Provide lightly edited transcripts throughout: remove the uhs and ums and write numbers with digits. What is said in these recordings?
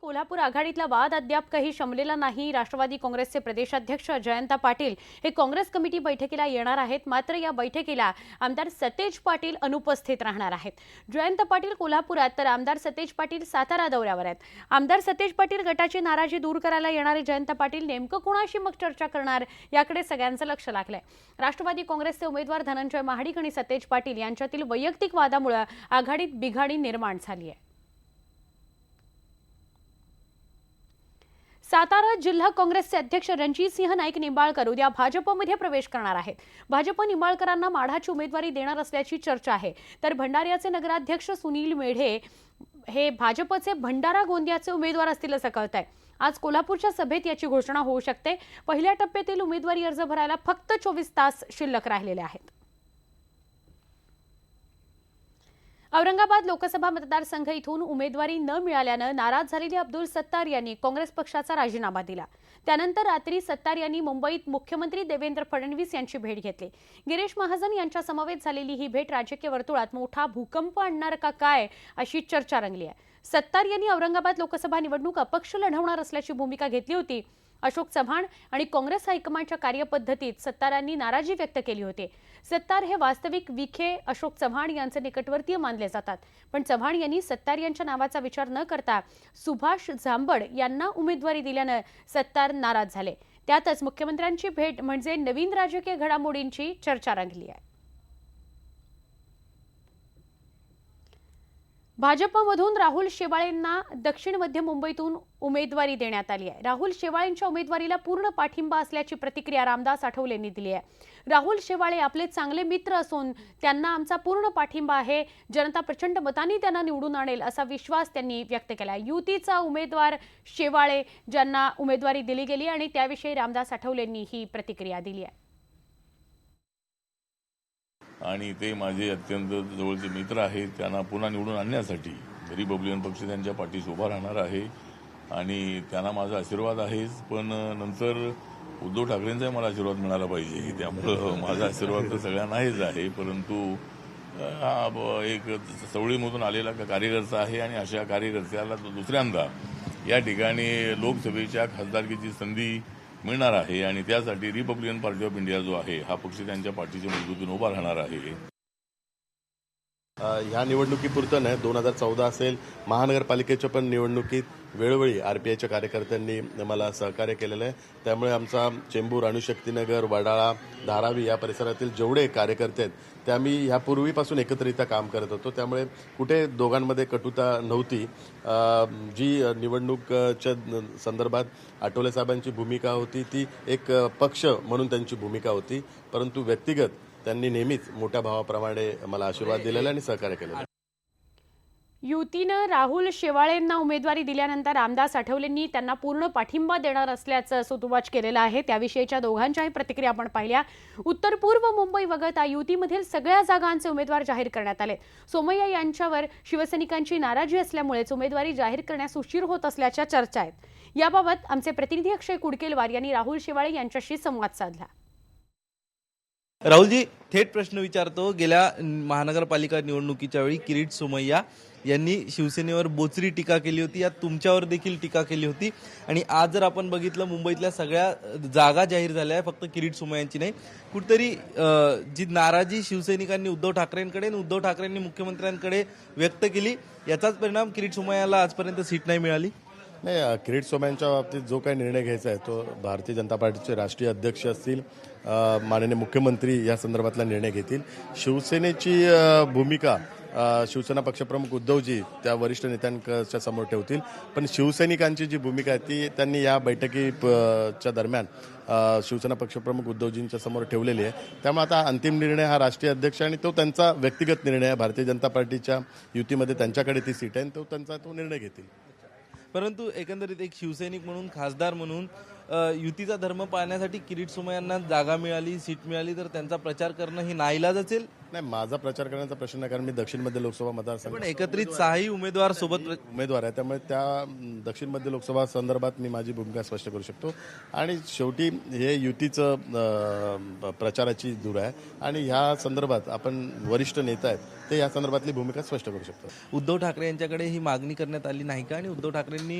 कोल्हापूर आघाडीतला वाद अद्याप काही शमलेला नाही। राष्ट्रवादी काँग्रेसचे प्रदेशाध्यक्ष जयंत पाटील हे काँग्रेस कमिटी बैठकीला येणार आहेत। मात्र या बैठकीला आमदार सतेज पाटील अनुपस्थित राहणार आहेत। जयंत पाटील कोल्हापुरात तर आमदार सतेज पाटील सातारा दौऱ्यावर आहेत। आमदार सतेज पाटील गटाची नाराजी दूर करायला येणारे जयंत पाटील नेमकं कोणाशी मग चर्चा करणार याकडे सगळ्यांचं लक्ष लागलंय। राष्ट्रवादी काँग्रेसचे उमेदवार धनंजय महाडिक आणि सतेज पाटील यांच्यातील वैयक्तिक वादामुळे आघाडीत बिघाडी निर्माण झाली आहे। सातारा जिल्हा काँग्रेसचे अध्यक्ष रणजितसिंह नाईक निंबाळकर उद्या भाजपमध्ये प्रवेश करणार आहेत। भाजप निंबाळकरांना माढाची उमेदवारी देणार असल्याची चर्चा आहे। तर भंडाऱ्याचे नगराध्यक्ष सुनील मेढे हे भाजपचे भंडारा गोंदियाचे उमेदवार असतील असं कळतंय। आज कोल्हापूरच्या सभेत याची घोषणा होऊ शकते। पहिल्या टप्प्यातील उमेदवारी अर्ज भरायला फक्त 24 तास शिल्लक राहिलेले आहेत। औरंगाबाद लोकसभा मतदारसंघ इथून उमेदवारी न मिळाल्यानं नाराज झालेले अब्दुल सत्तार यांनी काँग्रेस पक्षाचा राजीनामा दिला। त्यानंतर रात्री सत्तार यांनी मुंबईत मुख्यमंत्री देवेंद्र फडणवीस यांची भेट घेतली। गिरीश महाजन यांच्या समवेत झालेली ही भेट राजकीय वर्तुळात मोठा भूकंप आणणार का काय अशी चर्चा रंगली आहे। सत्तार यांनी औरंगाबाद लोकसभा निवडणूक अपक्ष लढवणार असल्याची भूमिका घेतली होती। अशोक चव्हाण आणि काँग्रेस हायकमांडच्या कार्यपद्धतीत सत्तारांनी नाराजी व्यक्त केली होती। सत्तार हे वास्तविक विखे अशोक चव्हाण यांचे निकटवर्तीय मानले जातात, पण चव्हाण यांनी सत्तार यांच्या नावाचा विचार न करता सुभाष झांबड यांना उमेदवारी दिल्यानं सत्तार नाराज झाले। त्यातच मुख्यमंत्र्यांची भेट म्हणजे नवीन राजकीय घडामोडींची चर्चा रंगली आहे। भाजपमधून राहुल शेवाळेंना दक्षिण मध्य मुंबईतून उमेदवारी देण्यात आली आहे। राहुल शेवाळेंच्या उमेदवारीला पूर्ण पाठिंबा असल्याची प्रतिक्रिया रामदास आठवलेंनी दिली आहे। राहुल शेवाळे आपले चांगले मित्र असून त्यांना आमचा पूर्ण पाठिंबा आहे। जनता प्रचंड मतांनी त्यांना निवडून आणेल असा विश्वास त्यांनी व्यक्त केला। युतीचा उमेदवार शेवाळे ज्यांना उमेदवारी दिली गेली आणि त्याविषयी रामदास आठवलेंनी ही प्रतिक्रिया दिली आहे। आणि ते माझे अत्यंत जवळचे मित्र आहेत। त्यांना पुन्हा निवडून आणण्यासाठी रिपब्लिकन पक्ष त्यांच्या पाठीशी उभा राहणार आहे आणि त्यांना माझा आशीर्वाद आहे। पण नंतर उद्धव ठाकरेंचा मला आशीर्वाद मिळाला पाहिजे, त्यामुळे माझा आशीर्वाद तर सगळ्यांनाच आहे। परंतु हा एक चवळीमधून आलेला कार्यकर्ता आहे आणि अशा कार्यकर्त्याला दुसऱ्यांदा या ठिकाणी लोकसभेच्या खासदारकीची संधी मिळणार आहे आणि त्यासाठी रिपब्लिकन पार्टी ऑफ इंडिया जो आहे हा पक्ष त्यांच्या पाठीशी मजबूतीने उभा राहणार आहे। ह्या निवडणुकीपुरतं नाही, 2014 असेल महानगरपालिकेच्या पण निवडणुकीत वेळोवेळी आरपीआयच्या कार्यकर्त्यांनी मला सहकार्य केलेलं आहे। त्यामुळे आमचा चेंबूर, अणुशक्तीनगर, वडाळा, धारावी या परिसरातील जेवढे कार्यकर्ते आहेत ते आम्ही ह्यापूर्वीपासून एकत्रित्या काम करत होतो। त्यामुळे कुठे दोघांमध्ये कटुता नव्हती। जी निवडणूकच्या संदर्भात आठवले साहेबांची भूमिका होती ती एक पक्ष म्हणून त्यांची भूमिका होती, परंतु व्यक्तिगत त्यांनी नेहमीच मोठ्या भावाप्रमाणे मला आशीर्वाद दिलेला आणि सहकार्य केलेलं। युतीनं राहुल शेवाळेंना उमेदवारी दिल्यानंतर रामदास आठवलेंनी त्यांना पूर्ण पाठिंबा देणार असल्याचं सुतोवाच केलेलं आहे। त्याविषयीच्या दोघांच्याही प्रतिक्रिया आपण पाहिल्या। उत्तर पूर्व मुंबई वगळता युतीमधील सगळ्या जागांचे उमेदवार जाहीर करण्यात आले। सोमय्या यांच्यावर शिवसैनिकांची नाराजी असल्यामुळेच उमेदवारी जाहीर करण्यास उशीर होत असल्याच्या चर्चा आहेत। याबाबत आमचे प्रतिनिधी अक्षय कुडकेलवार यांनी राहुल शेवाळे यांच्याशी संवाद साधला। राहुलजी, थेट प्रश्न विचारतो। गेल्या महानगरपालिका निवडणुकीच्या वेळी किरीट सोमय्या यांनी शिवसेनेवर बोचरी टीका केली होती, यात तुमच्यावर देखील टीका केली होती आणि आज जर आपण बघितलं मुंबईतल्या सगळ्या जागा जाहीर झाल्या आहे, फक्त किरीट सोमय्यांची नाही। कुठेतरी जी नाराजी शिवसैनिकांनी उद्धव ठाकरेंकडे आणि उद्धव ठाकरेंनी मुख्यमंत्र्यांकडे व्यक्त केली, याचाच परिणाम किरीट सोमय्याला आजपर्यंत सीट नाही मिळाली। नाही, किरीट सोमय्यांच्या बाबतीत जो काही निर्णय घ्यायचा आहे तो भारतीय जनता पार्टीचे राष्ट्रीय अध्यक्ष असतील, माननीय मुख्यमंत्री या संदर्भातला निर्णय घेतील। शिवसेनेची भूमिका शिवसेना पक्षप्रमुख उद्धवजी त्या वरिष्ठ नेत्यांच्या समोर ठेवतील, पण शिवसैनिकांची जी भूमिका आहे ती त्यांनी या बैठकीच्या दरम्यान शिवसेना पक्षप्रमुख उद्धवजींच्या समोर ठेवलेली आहे। त्यामुळे आता अंतिम निर्णय हा राष्ट्रीय अध्यक्ष आणि तो त्यांचा व्यक्तिगत निर्णय आहे। भारतीय जनता पार्टीच्या युतीमध्ये त्यांच्याकडे ती सीट आहे, तो निर्णय घेतील। परंतु एकंदरीत एक शिवसैनिक म्हणून, खासदार म्हणून युतीचा धर्म पाळण्यासाठी किरीट सोमय्यांना जागा मिळाली, सीट मिळाली तर त्यांचा प्रचार करणं ही नाईलाज असेल नाही, माझा प्रचार करण्याचा प्रश्न नाही, कारण मी दक्षिण मध्य लोकसभा मतदारसंघ पण एकत्रित 6ही उमेदवार सोबत उमेदवार आहे, त्यामुळे त्या दक्षिण मध्य लोकसभा संदर्भात मी माझी भूमिका स्पष्ट करू शकतो. आणि शेवटी हे युतीचं प्रचाराची धूर आहे आणि ह्या संदर्भात आपण वरिष्ठ नेता आहेत ते या संदर्भातली भूमिका स्पष्ट करू शकतो. उद्धव ठाकरे यांच्याकडे ही मागणी करण्यात आली नाही का? आणि उद्धव ठाकरेंनी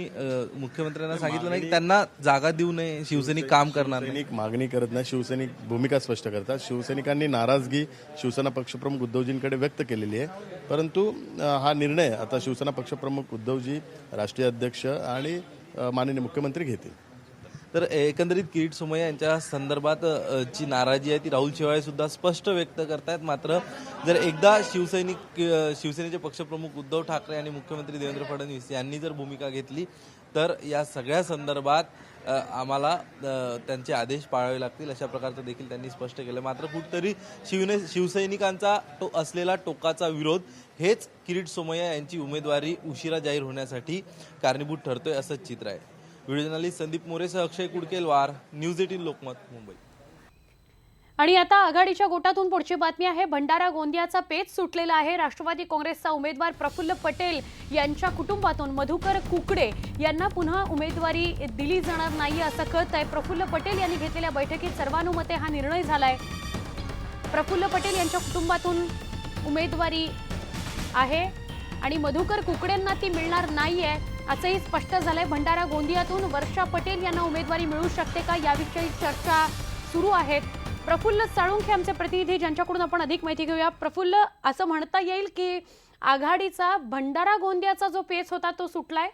मुख्यमंत्र्यांना सांगितलं नाही की त्यांना जागा देऊ नये, शिवसैनिक काम करणार नाही. शिवसैनिक मागणी करत नाही, शिवसैनिक भूमिका स्पष्ट करतात. शिवसैनिकांनी नाराजगी शिवसेना पक्षप्रमुख उद्धवजींकडे व्यक्त केलेली आहे, परंतु हा निर्णय आता शिवसेना पक्षप्रमुख उद्धवजी, राष्ट्रीय अध्यक्ष आणि माननीय मुख्यमंत्री घेतील. तर एकंदरीत किरीट सोमय्या यांच्या संदर्भात जी नाराजी आहे ती राहुल शेवाळे सुद्धा स्पष्ट व्यक्त करतायत. मात्र जर एकदा शिवसेनेचे पक्षप्रमुख उद्धव ठाकरे आणि मुख्यमंत्री देवेंद्र फडणवीस यांनी जर भूमिका घेतली तर या सगळ्या संदर्भात आम्हाला त्यांचे आदेश पाळावे लागतील अशा प्रकारचं देखील त्यांनी स्पष्ट केलं. मात्र कुठतरी शिवसैनिकांचा असलेला टोकाचा विरोध हेच किरीट सोमय्या यांची उमेदवारी उशिरा जाहीर होण्यासाठी कारणीभूत ठरतोय असंच चित्र आहे. व्हिडिओ जर्नलिस्ट संदीप मोरेसह अक्षय कुडकेलवार, न्यूज 18 लोकमत, मुंबई. आणि आता आघाडीच्या गोटातून पुढची बातमी आहे. भंडारा गोंदियाचा पेच सुटलेला आहे. राष्ट्रवादी काँग्रेसचा उमेदवार प्रफुल्ल पटेल यांच्या कुटुंबातून मधुकर कुकडे यांना पुन्हा उमेदवारी दिली जाणार नाही असं कळत आहे. प्रफुल्ल पटेल यांनी घेतलेल्या बैठकीत सर्वानुमते हा निर्णय झालाय. प्रफुल्ल पटेल यांच्या कुटुंबातून उमेदवारी आहे आणि मधुकर कुकडेंना ती मिळणार नाहीये असंही स्पष्ट झालंय. भंडारा गोंदियातून वर्षा पटेल यांना उमेदवारी मिळू शकते का याविषयी चर्चा सुरू आहेत. प्रफुल्ल साळुंखे आमचे प्रतिनिधी ज्यांच्याकडून आपण अधिक माहिती घेऊया. प्रफुल्ल, असं म्हणता येईल की आघाडीचा भंडारा गोंदियाचा जो पेच होता तो सुटलाय?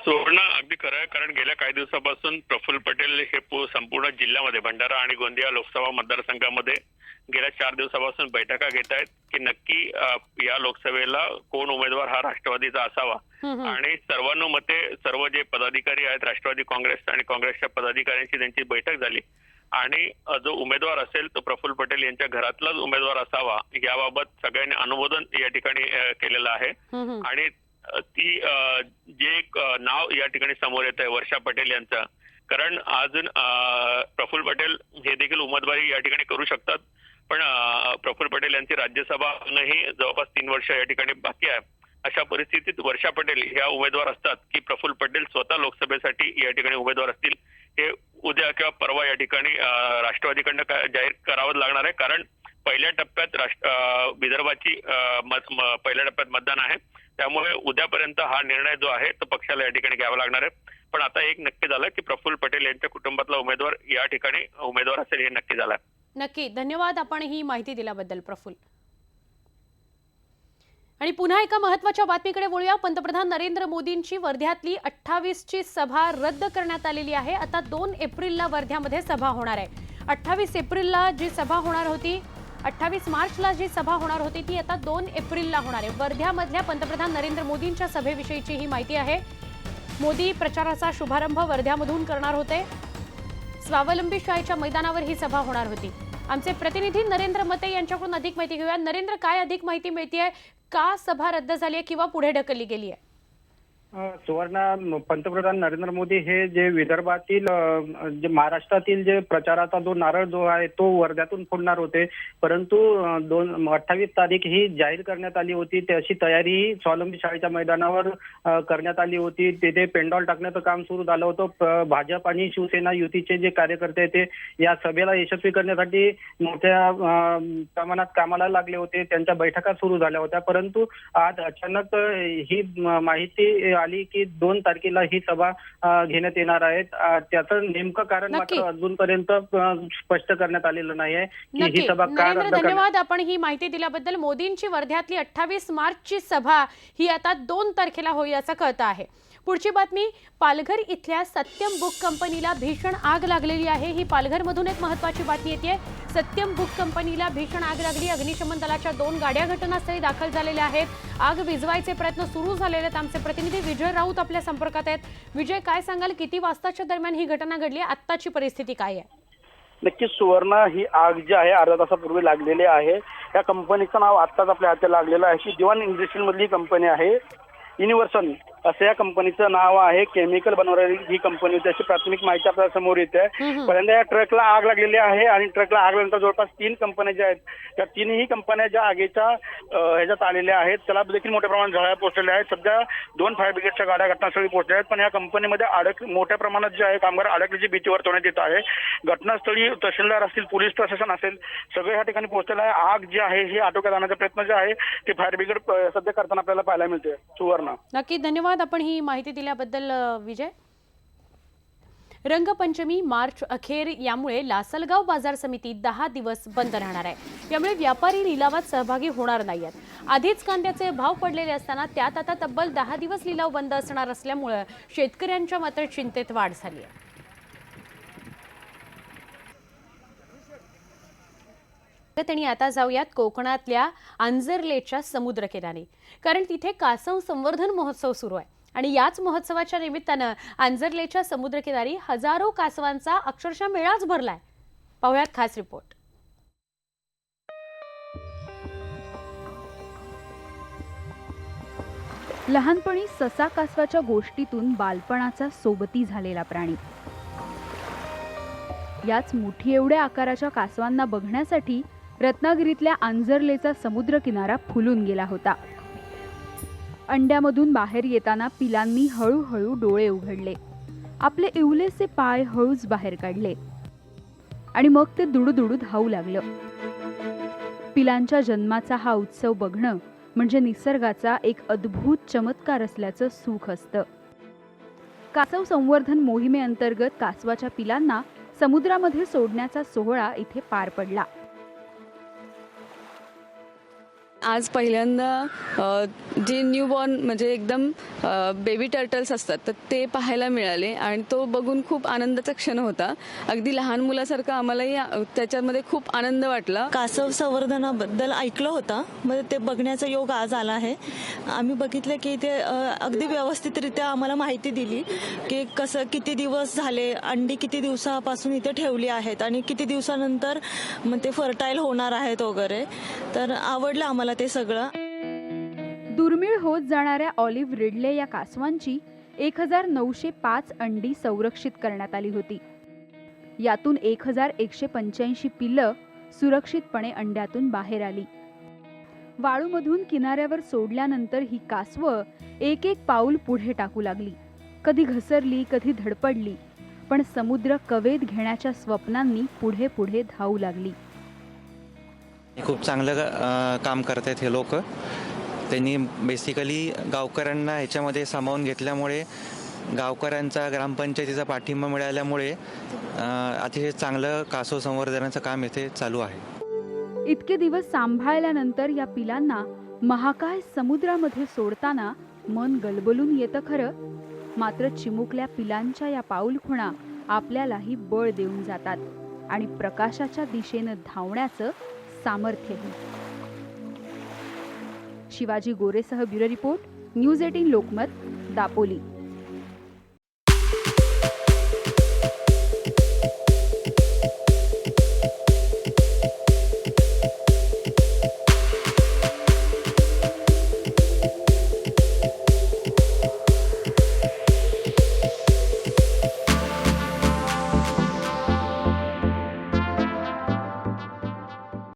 सुवर्ण, अगदी खरं आहे. कारण गेल्या काही दिवसापासून प्रफुल्ल पटेल हे संपूर्ण जिल्ह्यामध्ये भंडारा आणि गोंदिया लोकसभा मतदारसंघामध्ये गेल्या 4 दिवसापासून बैठका घेत आहेत की नक्की या लोकसभेला कोण उमेदवार हा राष्ट्रवादीचा असावा. आणि सर्वानुमते सर्व जे पदाधिकारी आहेत राष्ट्रवादी काँग्रेस आणि काँग्रेसच्या पदाधिकाऱ्यांची त्यांची बैठक झाली आणि जो उमेदवार असेल तो प्रफुल्ल पटेल यांच्या घरातलाच उमेदवार असावा याबाबत सगळ्यांनी अनुमोदन या ठिकाणी केलेलं आहे. आणि ती जे एक नाव या ठिकाणी समोर येत आहे वर्षा पटेल यांचं, कारण अजून प्रफुल्ल पटेल हे देखील उमेदवारी या ठिकाणी करू शकतात, पण प्रफुल्ल पटेल यांची राज्यसभाही जवळपास 3 वर्ष या ठिकाणी बाकी आहे. अशा परिस्थितीत वर्षा पटेल ह्या उमेदवार असतात की प्रफुल्ल पटेल स्वतः लोकसभेसाठी या ठिकाणी उमेदवार असतील हे उद्या किंवा परवा या ठिकाणी राष्ट्रवादीकडनं जाहीर करावं लागणार आहे. कारण पहिल्या टप्प्यात विदर्भाची पहिल्या टप्प्यात मतदान आहे, त्यामुळे उद्यापर्यंत हा निर्णय जो आहे तो पक्षाला या ठिकाणी घ्यावा लागणार आहे. पण आता एक नक्की झालं की प्रफुल्ल पटेल यांच्या कुटुंबातला उमेदवार या ठिकाणी उमेदवार असेल हे नक्की झालं. नक्की, धन्यवाद आपण ही माहिती दिल्याबद्दल प्रफुल्ल. आणि पुन्हा एका महत्त्वाच्या बातमीकडे वळूया. पंतप्रधान नरेंद्र मोदींची वर्ध्यातली 28ची सभा रद्द करण्यात आलेली आहे. आता 2 एप्रिलला वर्ध्यामध्ये सभा होणार आहे. 28 एप्रिलला जी सभा होणार होती, 28 मार्चला जी सभा होणार होती ती आता 2 एप्रिलला होणार आहे. वर्ध्यामधल्या पंतप्रधान नरेंद्र मोदींच्या सभेविषयीची ही माहिती आहे. मोदी प्रचाराचा शुभारंभ वर्ध्यामधून करणार होते. स्वावलंबी शाळेच्या मैदानावर ही सभा होणार होती. आमचे प्रतिनिधी नरेंद्र मते यांच्याकडून अधिक माहिती घेऊया. नरेंद्र, काय अधिक माहिती मिळतेय? का सभा रद्द झाली आहे किंवा पुढे ढकलली गेली आहे? सुवर्ण, पंतप्रधान नरेंद्र मोदी हे जे विदर्भातील जे महाराष्ट्रातील जे प्रचाराचा जो नारळ जो आहे तो वर्ध्यातून फोडणार होते, परंतु 28 तारीख ही जाहीर करण्यात आली होती. त्याची तयारी स्वावलंबी शाळेच्या मैदानावर करण्यात आली होती. तेथे पेंडॉल टाकण्याचं काम सुरू झालं होतं. भाजप आणि शिवसेना युतीचे जे कार्यकर्ते ते या सभेला यशस्वी करण्यासाठी मोठ्या प्रमाणात कामाला लागले होते. त्यांच्या बैठका सुरू झाल्या होत्या, परंतु आज अचानक ही माहिती आली की 2 तारखेला ही सभा घेण्यात येणार आहे. त्याचं नेमकं कारण मात्र अजूनपर्यंत स्पष्ट करण्यात आलेलं नाहीये की ही सभा का रद्द करण्यात. धन्यवाद आपण ही माहिती दिल्याबद्दल. मोदींची वर्ध्यातली 28 मार्चची सभा ही आता 2 तारखेला होईल असं कळतं आहे. पुढची बातमी, पालघर इथल्या सत्यम बुक कंपनीला भीषण आग लागलेली आहे. ही पालघरमधून एक महत्त्वाची बातमी येते. सत्यम बुक कंपनीला भीषण आग लागली. अग्निशमन दलाच्या 2 गाड्या घटनास्थळी दाखल झालेल्या आहेत. आग विझवायचे प्रयत्न सुरू झालेले आहेत. आमचे प्रतिनिधी विजय राऊत आपल्या संपर्कात आहेत. विजय, काय सांगाल, किती वाजताच्या दरम्यान ही घटना घडली? आत्ताची परिस्थिती काय आहे? नक्कीच सुवर्ण, ही आग जी आहे अर्धा तासापूर्वी लागलेली आहे. या कंपनीचं नाव आत्ताच आपल्या हाती लागलेलं आहे की दिवान इंडस्ट्रीज मधली कंपनी आहे युनिव्हर्सल. असं या कंपनीचं नाव आहे. केमिकल बनवणारी ही कंपनी होती अशी प्राथमिक माहिती आपल्याला समोर येते. पहिल्यांदा या ट्रकला आग लागलेली आहे आणि ट्रकला आग लागल्यानंतर जवळपास 3 कंपन्या ज्या आहेत त्या तीनही कंपन्या ज्या आगीच्या ह्याच्यात आलेल्या आहेत त्याला देखील मोठ्या प्रमाणात झळा पोहोचलेल्या आहेत. सध्या 2 फायर ब्रिगेडच्या गाड्या घटनास्थळी पोहोचल्या आहेत, पण या कंपनीमध्ये मोठ्या प्रमाणात जे आहे कामगार अडकल्याची भीती वर्तवण्यात येत आहे. घटनास्थळी तहसीलदार असतील, पोलीस प्रशासन असेल, सगळे या ठिकाणी पोहोचलेलं आहे. आग जी आहे ही आटोक्यात आणण्याचा प्रयत्न जे आहे ते फायर ब्रिगेड सध्या करताना आपल्याला पाहायला मिळते. सुवर्णा, नक्की धन्यवाद आपण ही माहिती दिल्याबद्दल विजय. रंगपंचमी मार्च अखेर यामुळे लासलगाव बाजार समिती 10 दिवस बंद राहणार आहे. यामुळे व्यापारी लिलावात सहभागी होणार नाहीत. आधीच कांद्याचे भाव पडलेले असताना त्यात आता तब्बल 10 दिवस लिलाव बंद असणार असल्यामुळे शेतकऱ्यांच्या मात्र चिंतेत वाढ झाली आहे. आणि आता जाऊयात कोकणातल्या आंजर्लेच्या समुद्रकिनारी, कारण तिथे कासव संवर्धन महोत्सव सुरू आहे आणि याच महोत्सवाच्या निमित्तानं आंजर्लेच्या समुद्रकिनारी हजारो कासवांचा अक्षरशः मेळाच भरलाय. पाहुयात खास रिपोर्ट. लहानपणी ससा कासवाच्या गोष्टीतून बालपणाचा सोबती झालेला प्राणी. याच मुठी एवढ्या आकाराच्या कासवांना बघण्यासाठी रत्नागिरीतल्या आंजर्लेचा समुद्र किनारा फुलून गेला होता. अंड्यामधून बाहेर येताना पिलांनी हळूहळू डोळे उघडले, आपले इवलेसे पाय हळूच बाहेर काढले आणि मग ते दुडूदुडू धावू लागलं. पिलांच्या जन्माचा हा उत्सव बघणं म्हणजे निसर्गाचा एक अद्भुत चमत्कार असल्याचं सुख असतं. कासव संवर्धन मोहिमेअंतर्गत कासवाच्या पिलांना समुद्रामध्ये सोडण्याचा सोहळा इथे पार पडला. आज पहिल्यांदा जे न्यूबॉर्न म्हणजे एकदम बेबी टर्टल्स असतात तर ते पाहायला मिळाले आणि तो बघून खूप आनंदाचा क्षण होता. अगदी लहान मुलासारखं आम्हालाही त्याच्यामध्ये खूप आनंद वाटला. कासव संवर्धनाबद्दल ऐकलं होतं, मग ते बघण्याचा योग आज आला आहे. आम्ही बघितलं की ते अगदी व्यवस्थितरित्या आम्हाला माहिती दिली की कसं किती दिवस झाले, अंडी किती दिवसापासून इथे ठेवली आहेत आणि किती दिवसानंतर मग ते फर्टाईल होणार आहेत वगैरे. तर आवडलं आम्हाला ते सगळं. दुर्मिळ होत जाणाऱ्या ऑलिव्ह रिडले या कासवांची 1905 अंडी संरक्षित करण्यात आली होती. यातून 1185 पिल्लं सुरक्षितपणे अंड्यातून बाहेर आली. वाळूमधून किनाऱ्यावर सोडल्यानंतर ही कासवं एक एक पाऊल पुढे टाकू लागली. कधी घसरली, कधी धडपडली, पण समुद्र कवेत घेण्याच्या स्वप्नांनी पुढे पुढे धावू लागली. खूप चांगलं काम करतात हे लोक. त्यांनी बेसिकली गावकऱ्यांना ह्याच्यामध्ये सामावून घेतल्यामुळे, गावकऱ्यांचा ग्रामपंचायतीचा पाठिंबा मिळाल्यामुळे अतिशय चांगलं कासव संवर्धनाचं काम इथे चालू आहे. इतके दिवस सांभाळल्यानंतर या पिलांना महाकाय समुद्रामध्ये सोडताना मन गलबलून येतं खरं, मात्र चिमुकल्या पिलांच्या या पाऊलखुणा आपल्यालाही बळ देऊन जातात आणि प्रकाशाच्या दिशेनं धावण्याचं सामर्थ्यही. शिवाजी गोरेसह bureau report, news 18 Lokmat, Dapoli.